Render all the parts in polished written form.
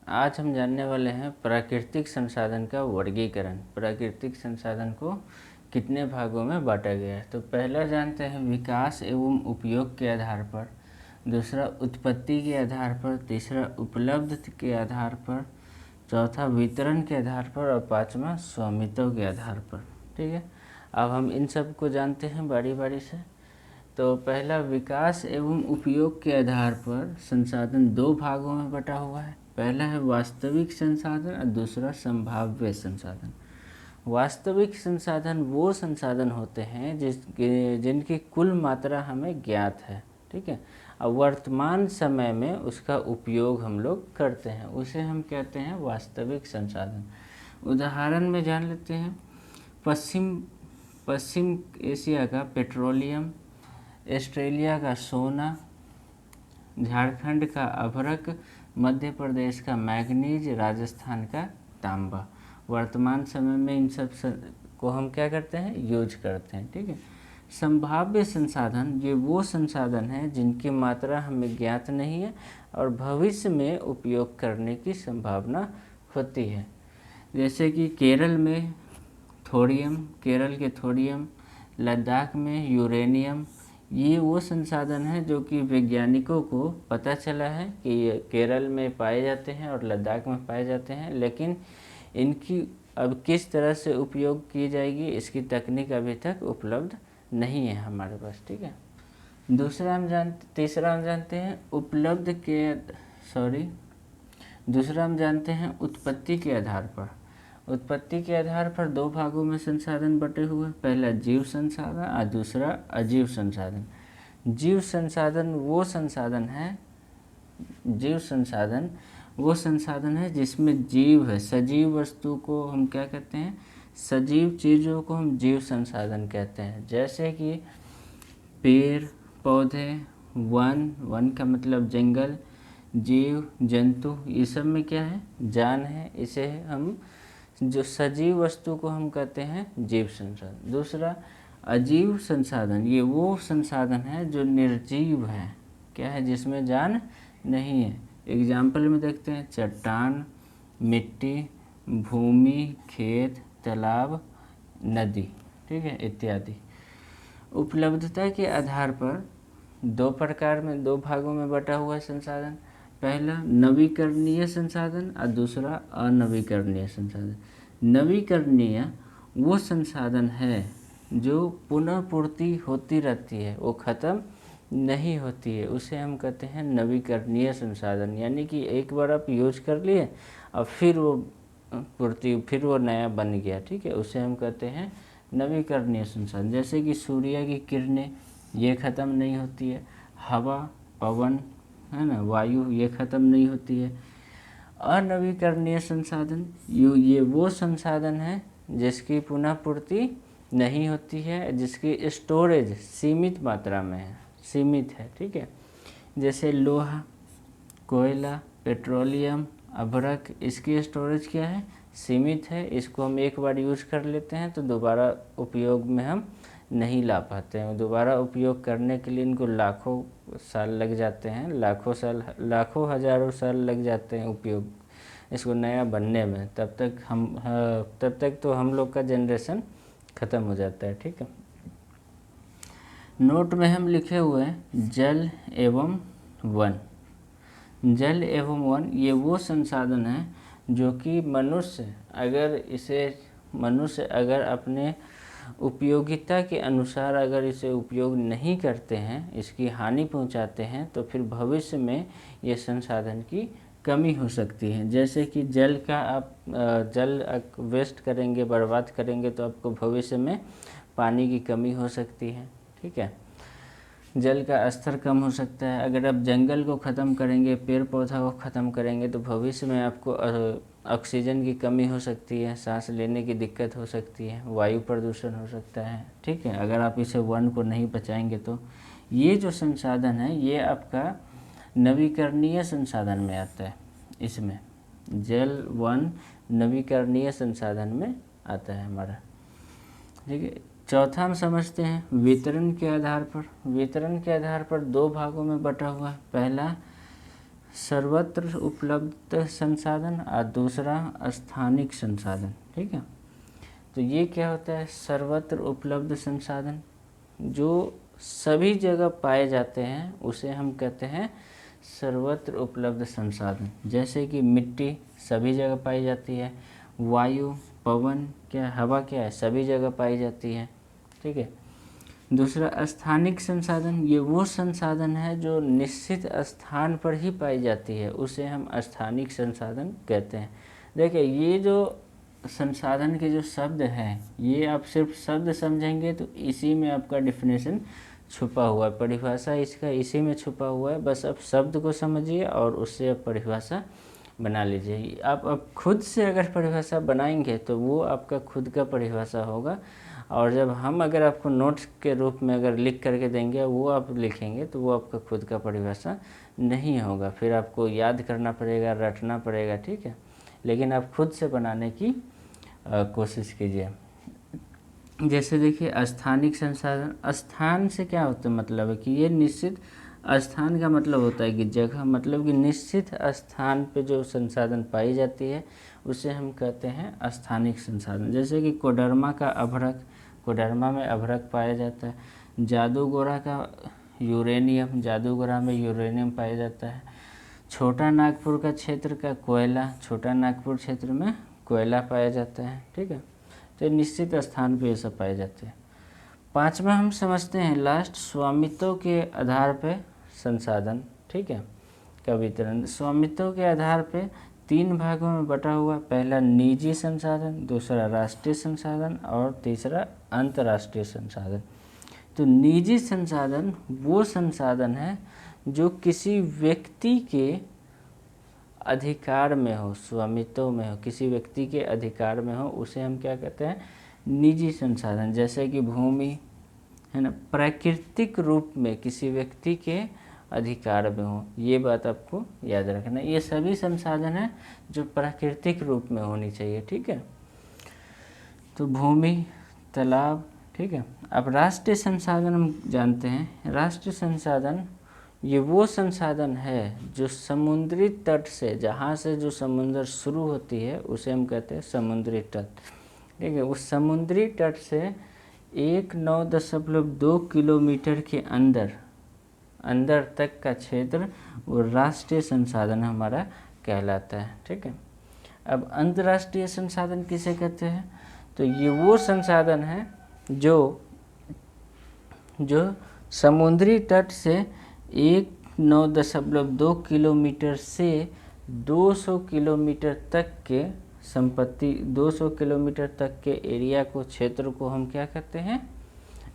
आज हम जानने वाले हैं प्राकृतिक संसाधन का वर्गीकरण। प्राकृतिक संसाधन को कितने भागों में बांटा गया है। तो पहला जानते हैं विकास एवं उपयोग के आधार पर, दूसरा उत्पत्ति के आधार पर, तीसरा उपलब्ध के आधार पर, चौथा वितरण के आधार पर और पांचवा स्वामित्व के आधार पर। ठीक है, अब हम इन सब को जानते हैं बारी बारी से। तो पहला विकास एवं उपयोग के आधार पर संसाधन दो भागों में बटा हुआ है। पहला है वास्तविक संसाधन और दूसरा संभाव्य संसाधन। वास्तविक संसाधन वो संसाधन होते हैं जिनकी कुल मात्रा हमें ज्ञात है। ठीक है, और वर्तमान समय में उसका उपयोग हम लोग करते हैं, उसे हम कहते हैं वास्तविक संसाधन। उदाहरण में जान लेते हैं, पश्चिम एशिया का पेट्रोलियम, ऑस्ट्रेलिया का सोना, झारखंड का अभ्रक, मध्य प्रदेश का मैग्नीज, राजस्थान का तांबा। वर्तमान समय में इन सब को हम क्या करते हैं, यूज करते हैं। ठीक है, संभाव्य संसाधन ये वो संसाधन है जिनकी मात्रा हमें ज्ञात नहीं है और भविष्य में उपयोग करने की संभावना होती है। जैसे कि केरल में थोरियम, केरल के थोरियम, लद्दाख में यूरेनियम, ये वो संसाधन हैं जो कि वैज्ञानिकों को पता चला है कि ये केरल में पाए जाते हैं और लद्दाख में पाए जाते हैं, लेकिन इनकी अब किस तरह से उपयोग की जाएगी इसकी तकनीक अभी तक उपलब्ध नहीं है हमारे पास। ठीक है, तीसरा हम जानते हैं दूसरा हम जानते हैं उत्पत्ति के आधार पर। उत्पत्ति के आधार पर दो भागों में संसाधन बटे हुए, पहला जीव संसाधन और दूसरा अजीव संसाधन। जीव संसाधन वो संसाधन है जिसमें जीव है। सजीव वस्तु को हम क्या कहते हैं, सजीव चीज़ों को हम जीव संसाधन कहते हैं। जैसे कि पेड़ पौधे, वन का मतलब जंगल, जीव जंतु, ये सब में क्या है, जान है। इसे हम जो सजीव वस्तु को हम कहते हैं जीव संसाधन। दूसरा अजीव संसाधन, ये वो संसाधन है जो निर्जीव है, क्या है, जिसमें जान नहीं है। एग्जाम्पल में देखते हैं, चट्टान, मिट्टी, भूमि, खेत, तालाब, नदी, ठीक है, इत्यादि। उपलब्धता के आधार पर दो भागों में बटा हुआ संसाधन। पहला नवीकरणीय संसाधन और दूसरा अनवीकरणीय संसाधन। नवीकरणीय वो संसाधन है जो पुनः पूर्ति होती रहती है, वो ख़त्म नहीं होती है, उसे हम कहते हैं नवीकरणीय संसाधन। यानी कि एक बार आप यूज कर लिए और फिर वो नया बन गया। ठीक है, उसे हम कहते हैं नवीकरणीय संसाधन। जैसे कि सूर्य की किरणें, ये ख़त्म नहीं होती है। हवा, पवन, है ना, वायु, ये ख़त्म नहीं होती है। अनवीकरणीय संसाधन ये वो संसाधन है जिसकी पुनः पूर्ति नहीं होती है, जिसकी स्टोरेज सीमित मात्रा में है, सीमित है। ठीक है, जैसे लोहा, कोयला, पेट्रोलियम, अभ्रक, इसकी स्टोरेज क्या है, सीमित है। इसको हम एक बार यूज कर लेते हैं तो दोबारा उपयोग में हम नहीं ला पाते हैं। दोबारा उपयोग करने के लिए इनको लाखों साल लग जाते हैं, लाखों हजारों साल लग जाते हैं उपयोग इसको नया बनने में। तब तक तो हम लोग का जनरेशन ख़त्म हो जाता है। ठीक है, नोट में हम लिखे हुए हैं जल एवं वन। जल एवं वन ये वो संसाधन है जो कि मनुष्य अगर अपने उपयोगिता के अनुसार अगर इसे उपयोग नहीं करते हैं, इसकी हानि पहुंचाते हैं, तो फिर भविष्य में ये संसाधन की कमी हो सकती है। जैसे कि जल वेस्ट करेंगे, बर्बाद करेंगे, तो आपको भविष्य में पानी की कमी हो सकती है। ठीक है, जल का स्तर कम हो सकता है। अगर आप जंगल को ख़त्म करेंगे, पेड़ पौधा को ख़त्म करेंगे, तो भविष्य में आपको ऑक्सीजन की कमी हो सकती है, सांस लेने की दिक्कत हो सकती है, वायु प्रदूषण हो सकता है। ठीक है, अगर आप इसे वन को नहीं बचाएंगे तो ये जो संसाधन है ये आपका नवीकरणीय संसाधन में आता है। इसमें जल वन नवीकरणीय संसाधन में आता है हमारा। ठीक है, चौथा हम समझते हैं वितरण के आधार पर। वितरण के आधार पर दो भागों में बटा हुआ है। पहला सर्वत्र उपलब्ध संसाधन और दूसरा स्थानिक संसाधन। ठीक है, तो ये क्या होता है, सर्वत्र उपलब्ध संसाधन, जो सभी जगह पाए जाते हैं उसे हम कहते हैं सर्वत्र उपलब्ध संसाधन। जैसे कि मिट्टी सभी जगह पाई जाती है, वायु, पवन, क्या हवा क्या है, सभी जगह पाई जाती है। ठीक है, दूसरा स्थानिक संसाधन, ये वो संसाधन है जो निश्चित स्थान पर ही पाई जाती है, उसे हम स्थानिक संसाधन कहते हैं। देखिए, ये जो संसाधन के जो शब्द हैं, ये आप सिर्फ शब्द समझेंगे तो इसी में आपका डिफिनेशन छुपा हुआ है, परिभाषा इसका इसी में छुपा हुआ है। बस आप शब्द को समझिए और उससे आप परिभाषा बना लीजिए। आप अब खुद से अगर परिभाषा बनाएंगे तो वो आपका खुद का परिभाषा होगा, और जब हम अगर आपको नोट्स के रूप में अगर लिख करके देंगे, वो आप लिखेंगे तो वो आपका खुद का परिभाषा नहीं होगा, फिर आपको याद करना पड़ेगा, रटना पड़ेगा। ठीक है, लेकिन आप खुद से बनाने की कोशिश कीजिए। जैसे देखिए, स्थानिक संसाधन, स्थान से क्या होता है, मतलब है कि ये निश्चित स्थान का मतलब होता है कि जगह, मतलब कि निश्चित स्थान पे जो संसाधन पाई जाती है उसे हम कहते हैं स्थानिक संसाधन। जैसे कि कोडरमा का अभ्रक, कोडरमा में अभ्रक पाया जाता है। जादूगोरा का यूरेनियम, जादूगोरा में यूरेनियम पाया जाता है। छोटा नागपुर का क्षेत्र का कोयला, छोटा नागपुर क्षेत्र में कोयला पाया जाता है। ठीक है, तो निश्चित स्थान पे ये सब पाए जाते हैं। पांचवा हम समझते हैं लास्ट, स्वामित्व के आधार पे संसाधन। ठीक है, का वितरण स्वामित्व के आधार पे 3 भागों में बटा हुआ। पहला निजी संसाधन, दूसरा राष्ट्रीय संसाधन और तीसरा अंतर्राष्ट्रीय संसाधन। तो निजी संसाधन वो संसाधन है जो किसी व्यक्ति के अधिकार में हो, स्वामित्व में हो, किसी व्यक्ति के अधिकार में हो, उसे हम क्या कहते हैं, निजी संसाधन। जैसे कि भूमि है ना, प्राकृतिक रूप में किसी व्यक्ति के अधिकार में हो, ये बात आपको याद रखना। ये सभी संसाधन हैं जो प्राकृतिक रूप में होनी चाहिए। ठीक है, तो भूमि, तालाब। ठीक है, अब राष्ट्रीय संसाधन हम जानते हैं। राष्ट्रीय संसाधन ये वो संसाधन है जो समुद्री तट से, जहाँ से जो समुद्र शुरू होती है उसे हम कहते हैं समुद्री तट। ठीक है, उस समुद्री तट से 19.2 किलोमीटर के अंदर तक का क्षेत्र वो राष्ट्रीय संसाधन हमारा कहलाता है। ठीक है, अब अंतर्राष्ट्रीय संसाधन किसे कहते हैं, तो ये वो संसाधन है जो समुद्री तट से 9.2 किलोमीटर से 200 किलोमीटर तक के संपत्ति, 200 किलोमीटर तक के एरिया को, क्षेत्र को हम क्या कहते हैं,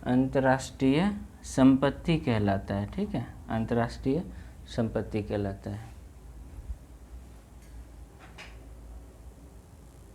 अंतर्राष्ट्रीय संपत्ति कहलाता है। ठीक है, अंतर्राष्ट्रीय संपत्ति कहलाता है।